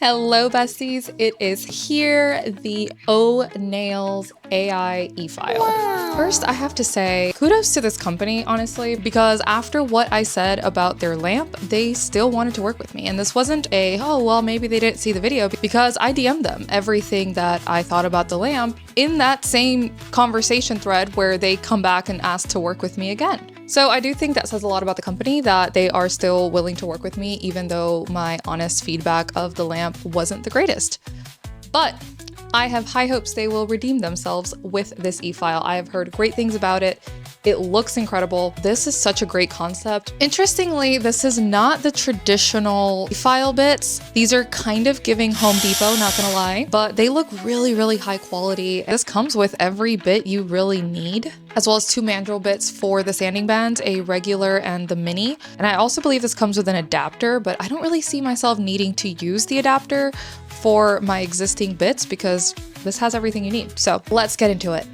Hello besties, it is here, the O Nails AI e-file. Wow. First, I have to say kudos to this company, honestly, because after what I said about their lamp, they still wanted to work with me. And this wasn't a, oh, well, maybe they didn't see the video, because I DM'd them everything that I thought about the lamp in that same conversation thread where they come back and ask to work with me again. So I do think that says a lot about the company that they are still willing to work with me, even though my honest feedback of the lamp wasn't the greatest. But I have high hopes they will redeem themselves with this e-file. I have heard great things about it. It looks incredible. This is such a great concept. Interestingly, this is not the traditional e-file bits. These are kind of giving Home Depot, not gonna lie, but they look really, really high quality. This comes with every bit you really need, as well as 2 mandrel bits for the sanding bands, a regular and the mini. And I also believe this comes with an adapter, but I don't really see myself needing to use the adapter for my existing bits because this has everything you need. So let's get into it.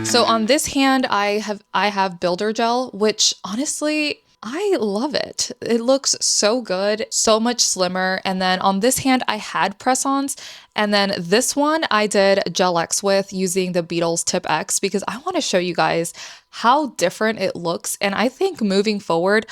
So on this hand, I have builder gel, which honestly, I love it. It looks so good, so much slimmer. And then on this hand, I had press-ons. And then this one I did Gel X with using the Beetles Tip X because I want to show you guys how different it looks. And I think moving forward,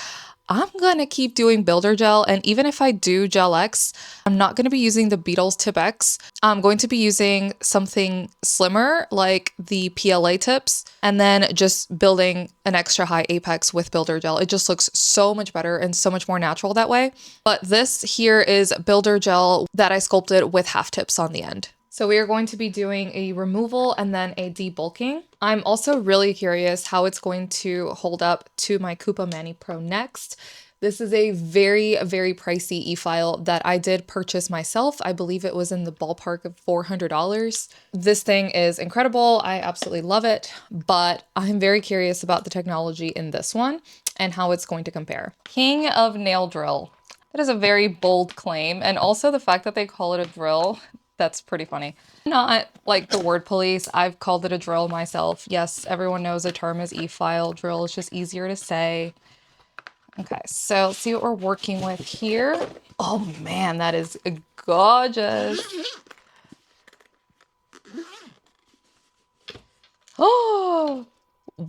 I'm gonna keep doing builder gel, and even if I do Gel X, I'm not gonna be using the Beetles Tip X. I'm going to be using something slimmer like the PLA tips, and then just building an extra high apex with builder gel. It just looks so much better and so much more natural that way. But this here is builder gel that I sculpted with half tips on the end. So we are going to be doing a removal and then a debulking. I'm also really curious how it's going to hold up to my Kupa ManiPro next. This is a very, very pricey e-file that I did purchase myself. I believe it was in the ballpark of $400. This thing is incredible. I absolutely love it, but I'm very curious about the technology in this one and how it's going to compare. King of Nail Drill. That is a very bold claim, and also the fact that they call it a drill. That's pretty funny. Not like the word police. I've called it a drill myself. Yes, everyone knows the term is e-file. Drill is just easier to say. Okay, so let's see what we're working with here. Oh man, that is gorgeous. Oh,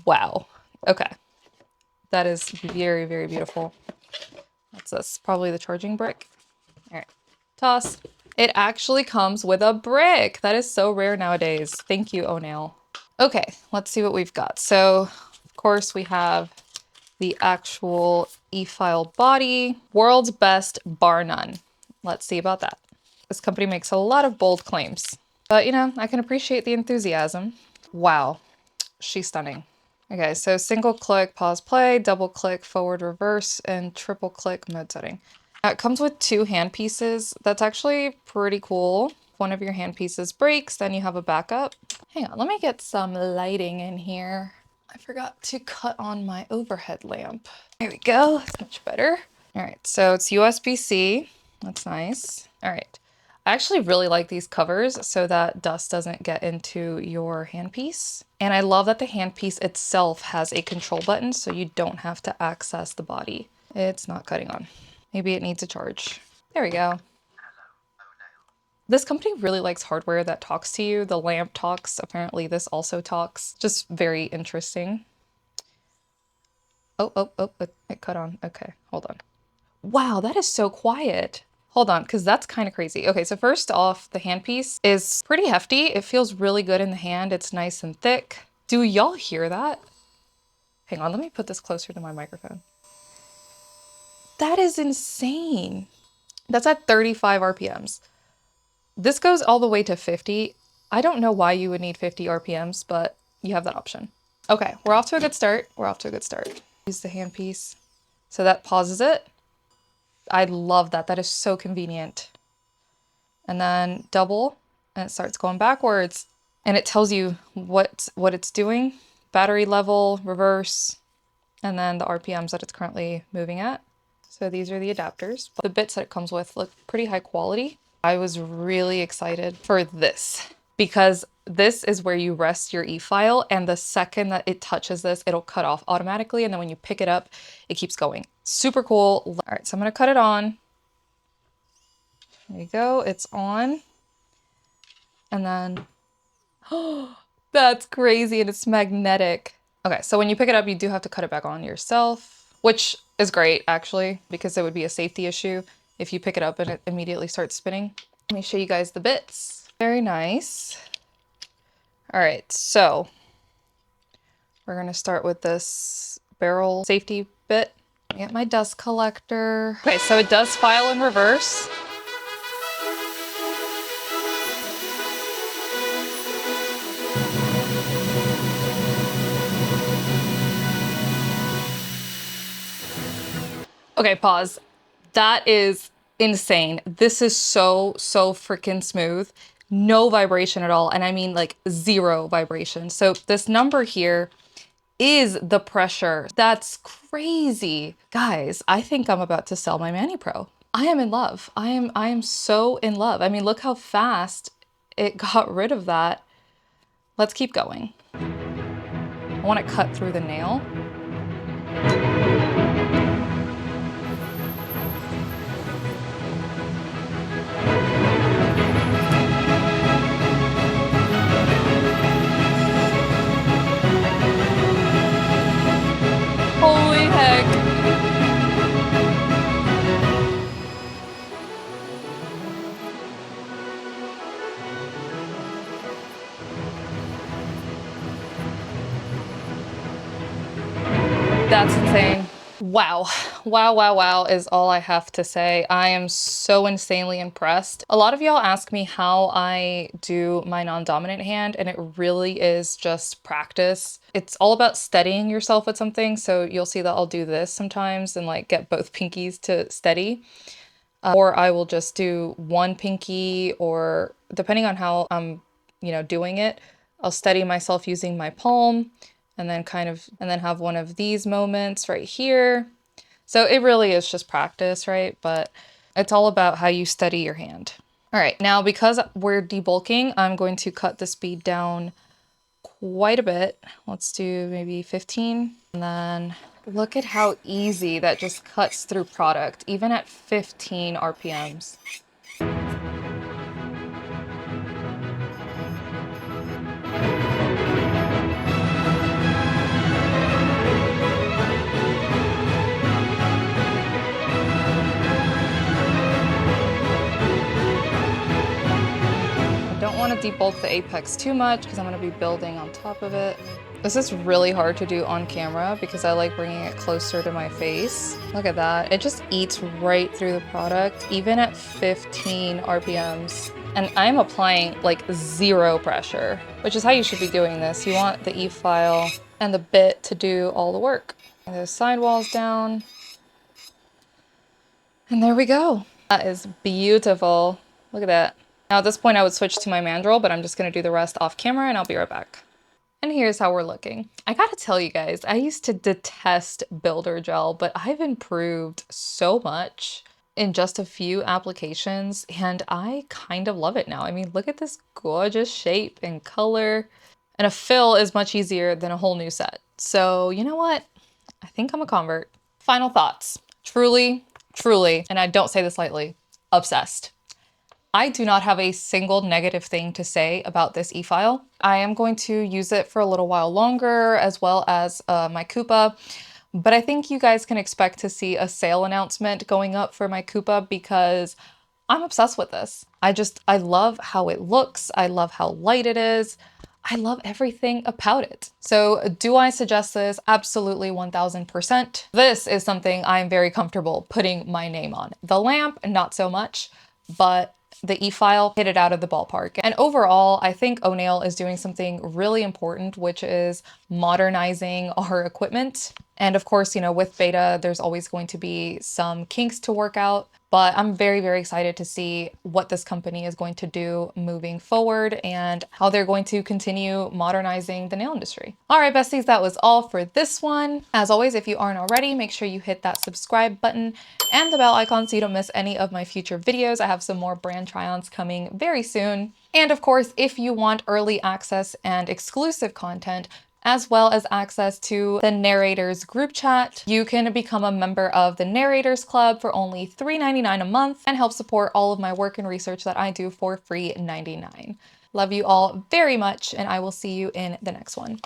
wow. Okay. That is very, very beautiful. That's probably the charging brick. All right, toss. It actually comes with a brick. That is so rare nowadays. Thank you, O'Nail. Okay, let's see what we've got. So, of course, we have the actual e-file body. World's best, bar none. Let's see about that. This company makes a lot of bold claims, but you know, I can appreciate the enthusiasm. Wow, she's stunning. Okay, so single click, pause, play, double click, forward, reverse, and triple click mode setting. It comes with 2 hand pieces. That's actually pretty cool. If one of your hand pieces breaks, then you have a backup. Hang on, let me get some lighting in here. I forgot to cut on my overhead lamp. There we go, that's much better. All right, so it's USB-C. That's nice. All right, I actually really like these covers so that dust doesn't get into your handpiece. And I love that the handpiece itself has a control button so you don't have to access the body. It's not cutting on. Maybe it needs a charge. There we go. This company really likes hardware that talks to you. The lamp talks. Apparently this also talks. Just very interesting. Oh, it cut on. Okay, hold on. Wow, that is so quiet. Hold on, because that's kind of crazy. Okay, so first off, the handpiece is pretty hefty. It feels really good in the hand. It's nice and thick. Do y'all hear that? Hang on, let me put this closer to my microphone. That is insane. That's at 35 RPMs. This goes all the way to 50. I don't know why you would need 50 RPMs, but you have that option. Okay, we're off to a good start. Use the handpiece. So that pauses it. I love that. That is so convenient. And then double, and it starts going backwards. And it tells you what it's doing. Battery level, reverse, and then the RPMs that it's currently moving at. So these are the adapters. The bits that it comes with look pretty high quality. I was really excited for this. because this is where you rest your e-file, and the second that it touches this, it'll cut off automatically, and then when you pick it up, it keeps going. Super cool. All right, so I'm gonna cut it on. There you go, it's on. And then, oh, that's crazy, and it's magnetic. Okay, so when you pick it up, you do have to cut it back on yourself, which is great, actually, because it would be a safety issue if you pick it up and it immediately starts spinning. Let me show you guys the bits. Very nice. All right, so we're gonna start with this barrel safety bit. Get my dust collector. Okay, so it does file in reverse. Okay, pause. That is insane. This is so freaking smooth. No vibration at all. And I mean like 0 vibration. So this number here is the pressure. That's crazy. Guys, I think I'm about to sell my ManiPro. I am in love. I am so in love. I mean, look how fast it got rid of that. Let's keep going. I want to cut through the nail. Holy heck. That's insane. Wow. Wow is all I have to say. I am so insanely impressed. A lot of y'all ask me how I do my non-dominant hand, and it really is just practice. It's all about steadying yourself at something. So you'll see that I'll do this sometimes and like get both pinkies to steady. Or I will just do one pinky, or depending on how I'm, doing it, I'll steady myself using my palm. And then have one of these moments right here. So it really is just practice, right? But it's all about how you steady your hand. All right, now because we're debulking, I'm going to cut the speed down quite a bit. Let's do maybe 15. And then look at how easy that just cuts through product, even at 15 RPMs. Want to debulk the apex too much because I'm going to be building on top of it. This is really hard to do on camera because I like bringing it closer to my face. Look at that. It just eats right through the product, even at 15 RPMs. And I'm applying like 0 pressure, which is how you should be doing this. You want the e-file and the bit to do all the work. And those sidewalls down. And there we go. That is beautiful. Look at that. Now at this point I would switch to my mandrel, but I'm just gonna do the rest off camera and I'll be right back. And here's how we're looking. I gotta tell you guys, I used to detest builder gel, but I've improved so much in just a few applications and I kind of love it now. I mean, look at this gorgeous shape and color. And a fill is much easier than a whole new set. So you know what? I think I'm a convert. Final thoughts. Truly, and I don't say this lightly, obsessed. I do not have a single negative thing to say about this e-file. I am going to use it for a little while longer, as well as my Kupa, but I think you guys can expect to see a sale announcement going up for my Kupa because I'm obsessed with this. I love how it looks. I love how light it is. I love everything about it. So do I suggest this? Absolutely 1000%. This is something I'm very comfortable putting my name on. The lamp, not so much, but the e-file hit it out of the ballpark. And overall, I think O'Neill is doing something really important, which is modernizing our equipment. And of course, you know, with beta, there's always going to be some kinks to work out. But I'm very, very excited to see what this company is going to do moving forward and how they're going to continue modernizing the nail industry. All right, besties, that was all for this one. As always, if you aren't already, make sure you hit that subscribe button and the bell icon so you don't miss any of my future videos. I have some more brand try-ons coming very soon. And of course, if you want early access and exclusive content, as well as access to the Narrators group chat, you can become a member of the Narrators Club for only $3.99 a month and help support all of my work and research that I do for free $99. Love you all very much, and I will see you in the next one.